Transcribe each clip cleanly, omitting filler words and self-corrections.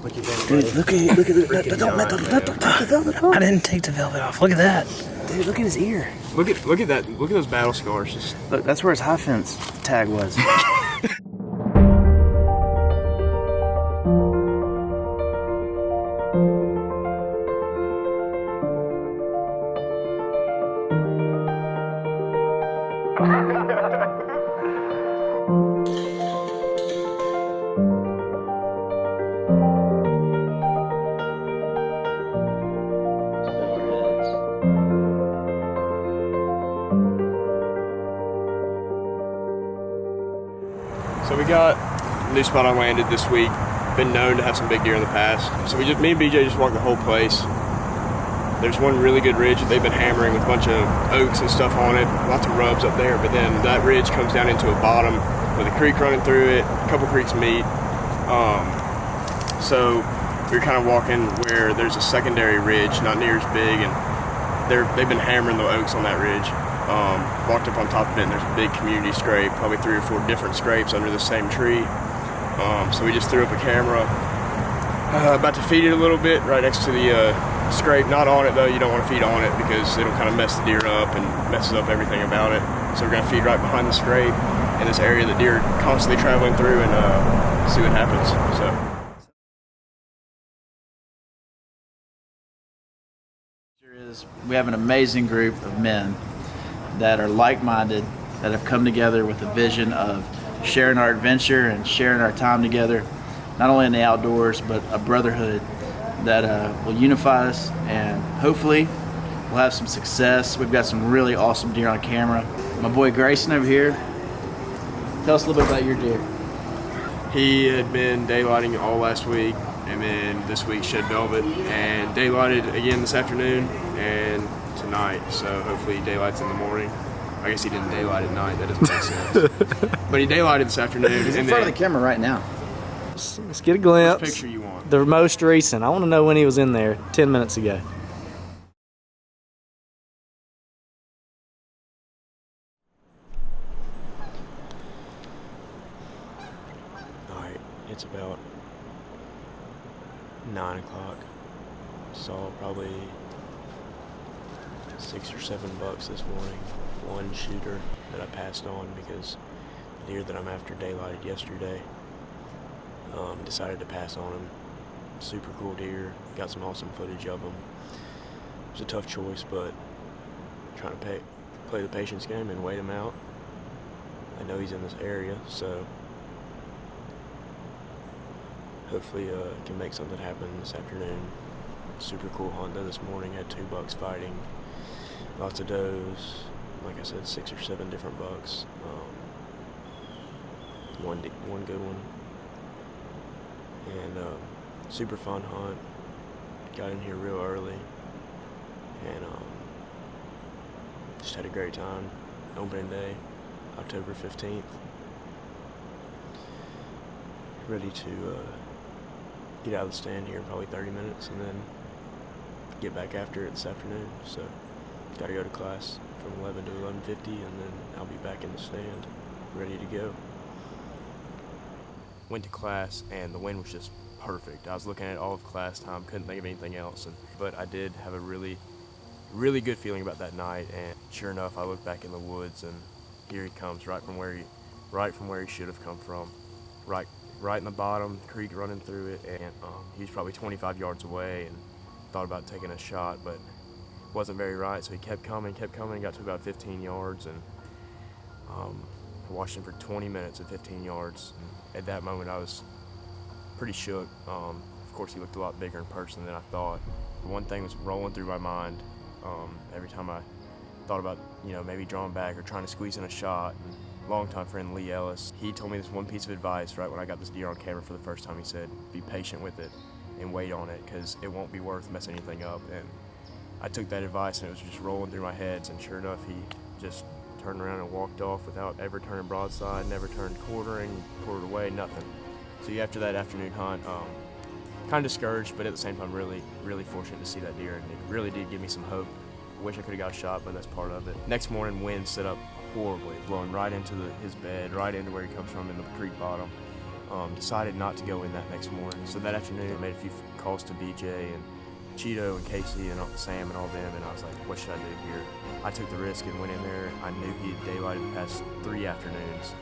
What you think, Dude, buddy? look at the velvet off. I didn't take the velvet off. Look at that. Dude, look at his ear. Look at that. Look at those battle scars. Just Look, that's where his high fence tag was. So we got a new spot I landed this week. Been known to have some big deer in the past. So me and BJ just walked the whole place. There's one really good ridge that they've been hammering with a bunch of oaks and stuff on it. Lots of rubs up there, but then that ridge comes down into a bottom with a creek running through it. A couple creeks meet. So we were kind of walking where there's a secondary ridge, not near as big, and they've been hammering the oaks on that ridge. Walked up on top of it, and there's a big community scrape, probably 3 or 4 different scrapes under the same tree. So we just threw up a camera, about to feed it a little bit right next to the scrape. Not on it though, you don't want to feed on it because it'll kind of mess the deer up and messes up everything about it. So we're gonna feed right behind the scrape in this area that deer are constantly traveling through and see what happens. So. We have an amazing group of men that are like-minded, that have come together with a vision of sharing our adventure and sharing our time together, not only in the outdoors, but a brotherhood that will unify us, and hopefully we'll have some success. We've got some really awesome deer on camera. My boy Grayson over here, tell us a little bit about your deer. He had been daylighting all last week, and then this week shed velvet, and daylighted again this afternoon and tonight. So hopefully he daylights in the morning. I guess he didn't daylight at night. That doesn't make sense. But he daylighted this afternoon. He's in front of the camera right now. Let's get a glimpse. Which picture you want? The most recent. I want to know when he was in there 10 minutes ago. Alright, it's about 9 o'clock. Saw probably 6 or 7 bucks this morning. One shooter that I passed on because the deer that I'm after daylighted yesterday. Decided to pass on him. Super cool deer. Got some awesome footage of him. It was a tough choice, but trying to play the patience game and wait him out. I know he's in this area, so hopefully can make something happen this afternoon. Super cool hunt though this morning. Had 2 bucks fighting. Lots of does. Like I said, 6 or 7 different bucks. One good one. And super fun hunt. Got in here real early. And just had a great time. Opening day, October 15th. Ready to get out of the stand here in probably 30 minutes and then get back after it this afternoon. So got to go to class from 11 to 11:50 and then I'll be back in the stand ready to go. Went to class and the wind was just perfect. I was looking at all of class time, couldn't think of anything else, but I did have a really good feeling about that night, and sure enough I looked back in the woods and here he comes right from where he should have come from. Right in the bottom, the creek running through it, and he was probably 25 yards away and thought about taking a shot, but wasn't very right, so he kept coming, got to about 15 yards, and I watched him for 20 minutes at 15 yards. And at that moment, I was pretty shook. Of course, he looked a lot bigger in person than I thought. The one thing was rolling through my mind every time I thought about, maybe drawing back or trying to squeeze in a shot. And longtime friend Lee Ellis, he told me this one piece of advice right when I got this deer on camera for the first time. He said, be patient with it and wait on it because it won't be worth messing anything up. And I took that advice and it was just rolling through my head, and sure enough, he just turned around and walked off without ever turning broadside, never turned quartered away, nothing. So after that afternoon hunt, kind of discouraged, but at the same time really fortunate to see that deer, and it really did give me some hope. Wish I could have got a shot, but that's part of it. Next morning, wind set up horribly, blowing right into his bed, right into where he comes from in the creek bottom. decided not to go in that next morning. So that afternoon I made a few calls to BJ and Cheeto and Casey and Sam and all them, and I was like, what should I do here? I took the risk and went in there. I knew he had daylighted the past 3 afternoons.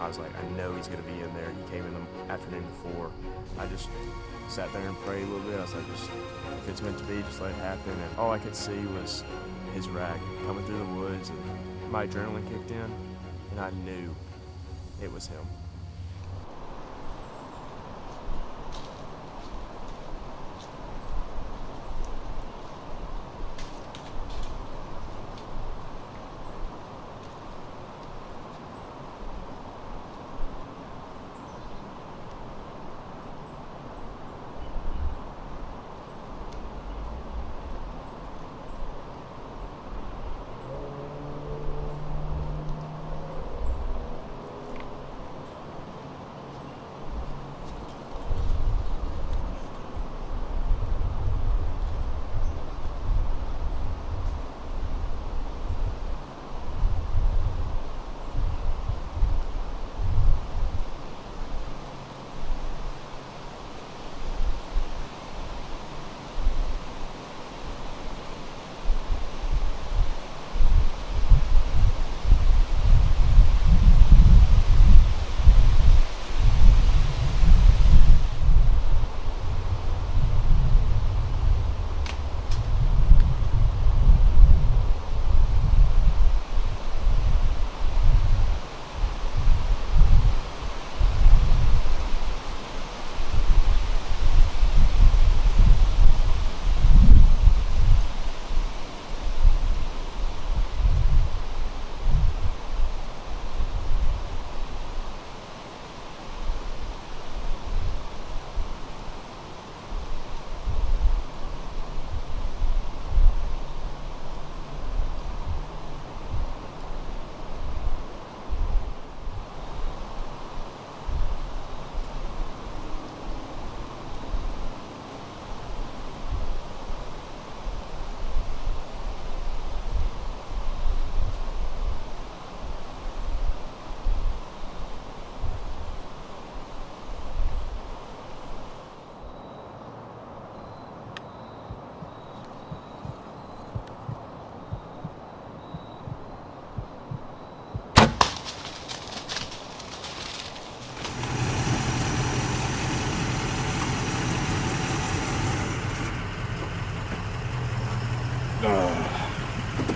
I was like, I know he's gonna be in there. He came in the afternoon before. I just sat there and prayed a little bit. I was like, just, if it's meant to be, just let it happen. And all I could see was his rack coming through the woods, and my adrenaline kicked in, and I knew it was him.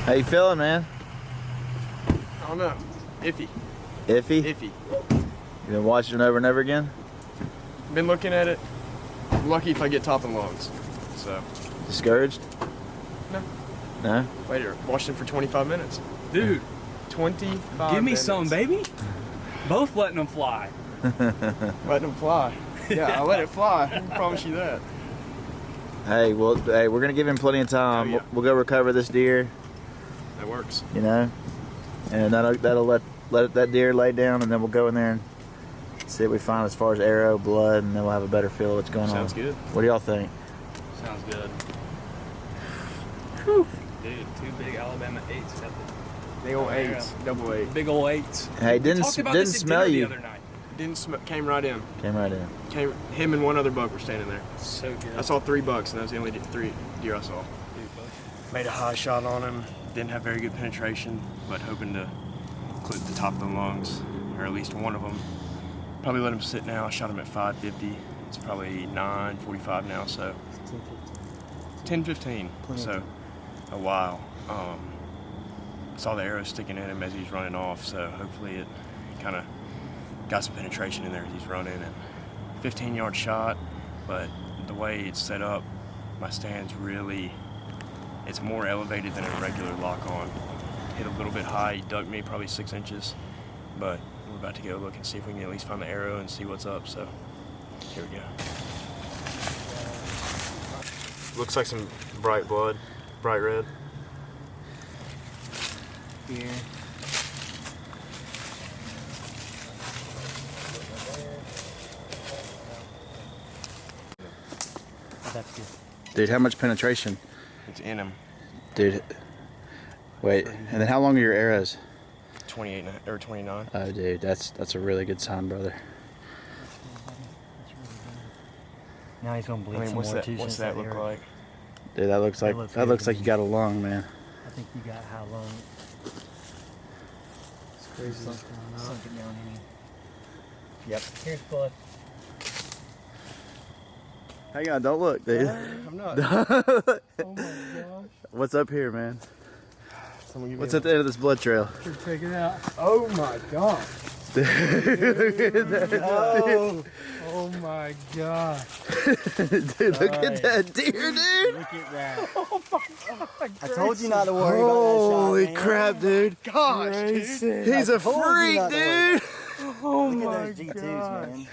How you feeling, man? I don't know. Iffy. Iffy? Iffy. You been watching it over and over again? Been looking at it. Lucky if I get top and longs. So. Discouraged? No. No? Later. Watched him for 25 minutes. Dude, 25 give me minutes. some, baby. Both letting them fly. Letting him fly. Yeah, I let it fly. I can promise you that. Hey, well, we're gonna give him plenty of time. Oh, yeah. We'll go recover this deer, That works. you know, and that'll let that deer lay down, and then we'll go in there and see what we find as far as arrow, blood, and then we'll have a better feel of what's going on. Sounds good. What do y'all think? Sounds good. Whew. Dude, 2 big Alabama 8s got Big old 8s. Double 8. the big old 8s. Hey, We talked about this at smell dinner you. the other night. Came right in. Came right in. Him and one other buck were standing there. So good. I saw 3 bucks, and that was the only 3 deer I saw. Made a high shot on him. Didn't have very good penetration, but hoping to clip the top of the lungs, or at least one of them. Probably let him sit now. I shot him at 5:50. It's probably 9:45 now, so 10:15. So a while. Saw the arrow sticking in him as he's running off, so hopefully it kind of got some penetration in there as he's running. And 15-yard shot, but the way it's set up, my stand's really, it's more elevated than a regular lock-on. Hit a little bit high, he ducked me probably 6 inches, but we're about to go look and see if we can at least find the arrow and see what's up, so here we go. Looks like some bright blood, bright red. Here. Dude, how much penetration? It's in him. Dude, wait, and then how long are your arrows? 28 or 29. Oh, dude, that's a really good sign, brother. Now he's gonna bleed I mean, some what's more that? too. What's since that look area- like? Dude, that looks like looks you got a lung, man. I think you got how long? It's crazy. Sunk it down in. Yep. Here's blood. Hang on, don't look, dude. I'm not. Oh my gosh. What's up here, man? Someone give me What's at the end of this blood trail? Check it out. Oh my god. Oh, oh my god. Dude, look at that deer, dude. Look at that. Oh my god. I told you not to worry Holy about that shot, crap, dude. Gosh, dude. He's a told you freak, not to worry. dude. Oh Look my at those G2s, god. man.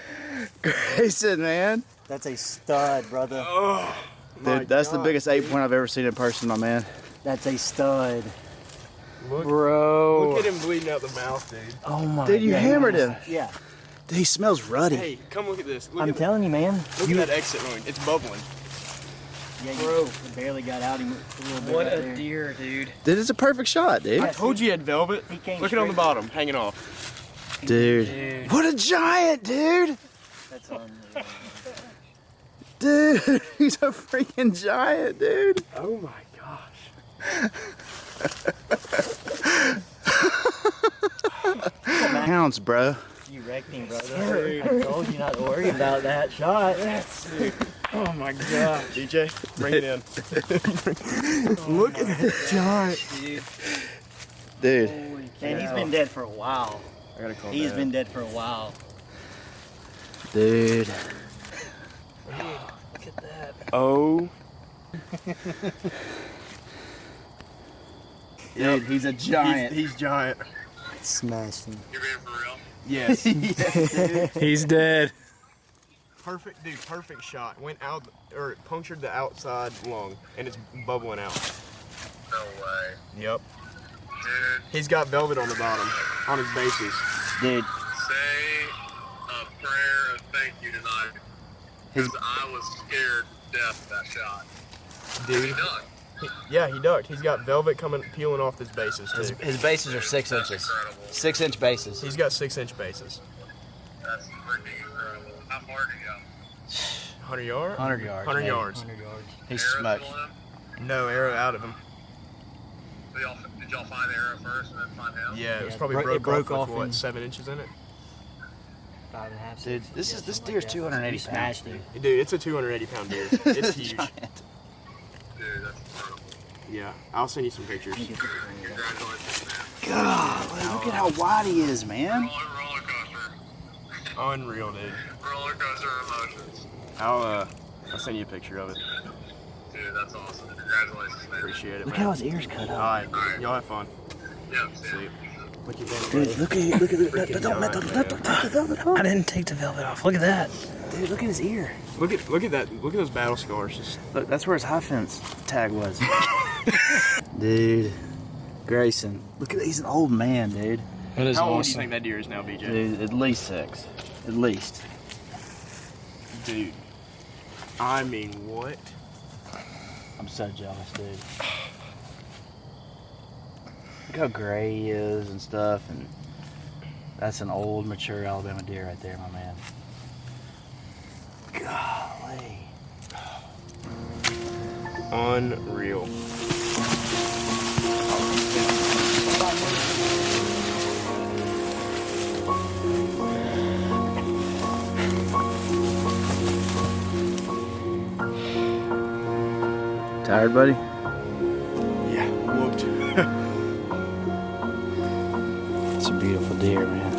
Grayson, man. That's a stud, brother. Oh, Dude, that's the biggest 8-point I've ever seen in person, my man. That's a stud. Look, Bro. look at him bleeding out the mouth, dude. Oh my Dude, you God. hammered him. Yeah. Dude, he smells ruddy. Hey, come look at this. Look I'm at telling you, man. Look at that exit wound. It's bubbling. Yeah, you barely got out him a little bit. What right a there. deer, dude. Dude, it's a perfect shot, dude. I told you he had velvet. He came Look at it on the straight- bottom, hanging off. Dude. What a giant, dude. That's unreal. Dude, he's a freaking giant, dude. Oh my gosh. Pounds, bro. You wrecked him, brother. I told you not to worry about that shot. Oh my god. DJ, bring it in. Look at that giant. Dude. And he's been dead for a while. I gotta call He's Dad. been dead for a while. Dude. Look at that. Oh. Dude, he's a giant. He's giant. Smashed him. Yes. He's dead. Perfect, dude. Perfect shot. Went out, or punctured the outside lung, and it's bubbling out. No way. Yep. Dude, He's got velvet on the bottom, on his bases. Dude, say a prayer of thank you tonight. Because I was scared to death of that shot. Dude. He ducked. Yeah, he ducked. He's got velvet peeling off his bases too. His bases are 6 That's inches. incredible. 6-inch bases. He's got 6-inch bases. That's freaking incredible. How far did he go? 100 yards? 100 yards. 100 maybe. yards. 100 yards. He's Arrows smoked. on him? No arrow out of him. Did y'all find the arrow first and then find him? Yeah, it was Yeah, probably it broke broke off off with in- what, 7 inches in it? 5.5. Dude, this deer's 280 He smashed him. Dude, it's a 280-pound deer. It's huge. Dude, that's incredible. Yeah, I'll send you some pictures. Congratulations, man. God, look at how wide he is, man. Roller coaster. Unreal, dude. Roller coaster emotions. I'll send you a picture of it. Dude, that's awesome. Congratulations, man. Appreciate it, Look man. how his ears cut All up. right, y'all have fun. Yeah, See you. Look at that. Dude, look at I didn't take the velvet off. Look at that. Dude, look at his ear. Look at that. Look at those battle scars. Just Look, that's where his high fence tag was. Dude, Grayson. Look at he's an old man, dude. That is how old do you awesome. think that deer is now, BJ? Dude, at least 6. At least. Dude. I mean, what? I'm so jealous, dude. Look how gray he is and stuff, and that's an old, mature Alabama deer right there, my man. Golly. Unreal. Tired, buddy? Yeah, whooped. It's a beautiful deer, man.